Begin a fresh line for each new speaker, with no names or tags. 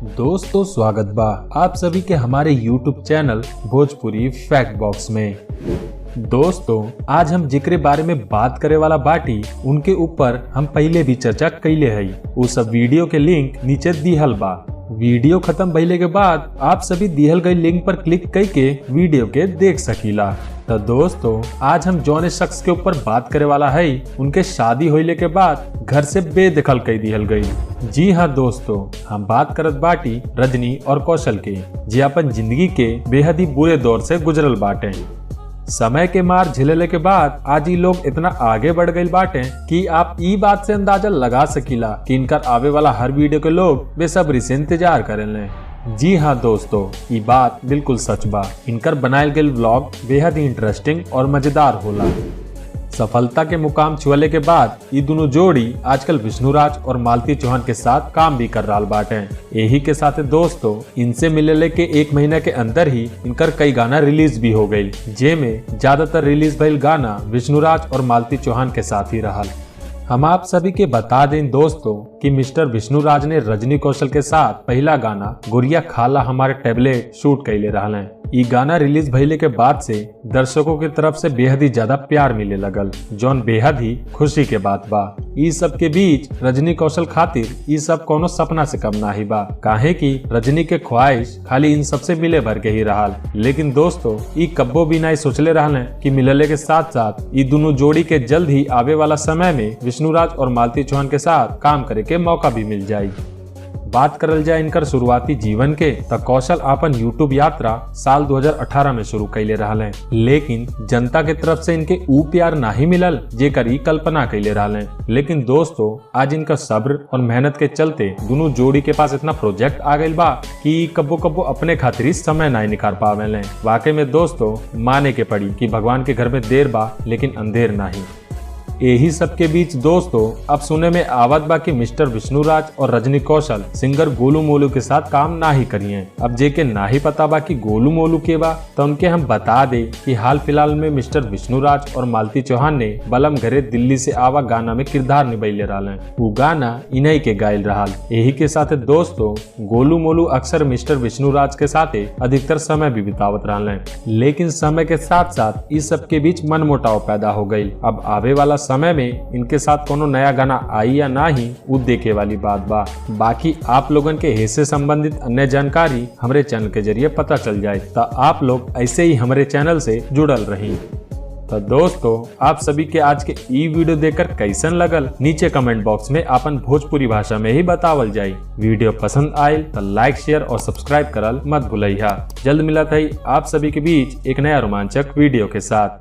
दोस्तों स्वागत बा आप सभी के हमारे YouTube channel Bhojpuri fact box में। दोस्तों आज हम जिक्र बारे में बात करे वाला बाटी उनके ऊपर हम पहले भी चर्चा कैले हई। वो सब वीडियो के लिंक नीचे दिहल बा। वीडियो खत्म भइले के बाद आप सभी दिहल गई लिंक पर क्लिक करके वीडियो के देख सकीला। तो दोस्तों आज हम जौन शख्स के ऊपर बात करे वाला है उनके शादी होइले के बाद घर से बेदखल कर दिहल गई। जी हाँ दोस्तों, हम बात करत बाटी रजनी और कौशल के, जे अपन जिंदगी के बेहद ही बुरे दौर से गुजरल बाटे। समय के मार झेलले के बाद आज ये लोग इतना आगे बढ़ गए बाटे कि आप ई बात से अंदाजा लगा सकीला कि इनका आवे वाला हर वीडियो के लोग बेसब्री से इंतजार करेंगे। जी हाँ दोस्तों, ये बात बिल्कुल सच बा। इनकर बनायल गए व्लॉग बेहद ही इंटरेस्टिंग और मजेदार होला। सफलता के मुकाम छुअले के बाद ये दोनों जोड़ी आजकल विष्णुराज और मालती चौहान के साथ काम भी कर रहा बाटे। यही के साथ दोस्तों इनसे मिलने के एक महीने के अंदर ही इनकर कई गाना रिलीज भी हो गई, जेमें ज्यादातर रिलीज भइल गाना विष्णुराज और मालती चौहान के साथ ही रहा। हम आप सभी के बता दें दोस्तों कि मिस्टर विष्णुराज ने रजनी कौशल के साथ पहला गाना गुड़िया खाला हमारे टैबलेट शूट कैले रहा है। ये गाना रिलीज भइले के बाद से दर्शकों की तरफ से बेहद ही ज्यादा प्यार मिले लगल, जौन बेहद ही खुशी के बात बा। इस सब के बीच रजनी कौशल खातिर ये सब कोनो सपना से कम ना ही बा, काहे कि रजनी के ख्वाहिश खाली इन सबसे मिले भर के ही रहा। लेकिन दोस्तों ये कब्बो भी नहीं सोचले रहा कि मिलले के साथ साथ ये दोनों जोड़ी के जल्द ही आवे वाला समय में विष्णुराज और मालती चौहान के साथ काम करे के मौका भी मिल जाए। बात करल जाए इनकर शुरुआती जीवन के, तो कौशल अपन यूट्यूब यात्रा साल 2018 में शुरू कैले रहा, लेकिन जनता के तरफ से इनके ऊ प्यार नहीं मिलल जेकर ई कल्पना कैले रहा। लेकिन दोस्तों आज इनका सब्र और मेहनत के चलते दोनों जोड़ी के पास इतना प्रोजेक्ट आ गई बा कि कब्बो कब्बो अपने खातिर समय नहीं निकाल पावे। वाकई में दोस्तों माने के पड़ी कि भगवान के घर में देर बा लेकिन अंधेर नहीं। यही सब के बीच दोस्तों अब सुने में आवत बा कि मिस्टर विष्णुराज और रजनी कौशल सिंगर गोलू मोलू के साथ काम ना ही करिए। अब जेके ना ही पता बा कि गोलू मोलू के बा, तो उनके हम बता दे कि हाल फिलहाल में मिस्टर विष्णुराज और मालती चौहान ने बलम घरे दिल्ली से आवा गाना में किरदार निभैले रहा। वो गाना इन्हीं के गायल रहा। यही के साथ दोस्तों गोलू मोलू अक्सर मिस्टर विष्णुराज के साथ अधिकतर समय भी बितावत रहा, लेकिन समय के साथ साथ इस सब के बीच मनमुटाव पैदा हो गयी। अब आवे वाला समय में इनके साथ कोनो नया गाना आई या ना ही वो देखे वाली बात बा। बाकी आप लोगन के हिस्से संबंधित अन्य जानकारी हमारे चैनल के जरिए पता चल जाए, तो आप लोग ऐसे ही हमारे चैनल से जुड़ल रही। तो दोस्तों आप सभी के आज के ई वीडियो देखकर कैसन लगल नीचे कमेंट बॉक्स में अपन भोजपुरी भाषा में ही बतावल जाए। वीडियो पसंद आयल तो लाइक शेयर और सब्सक्राइब करल मत भूलिया। जल्द मिलत है आप सभी के बीच एक नया रोमांचक वीडियो के साथ।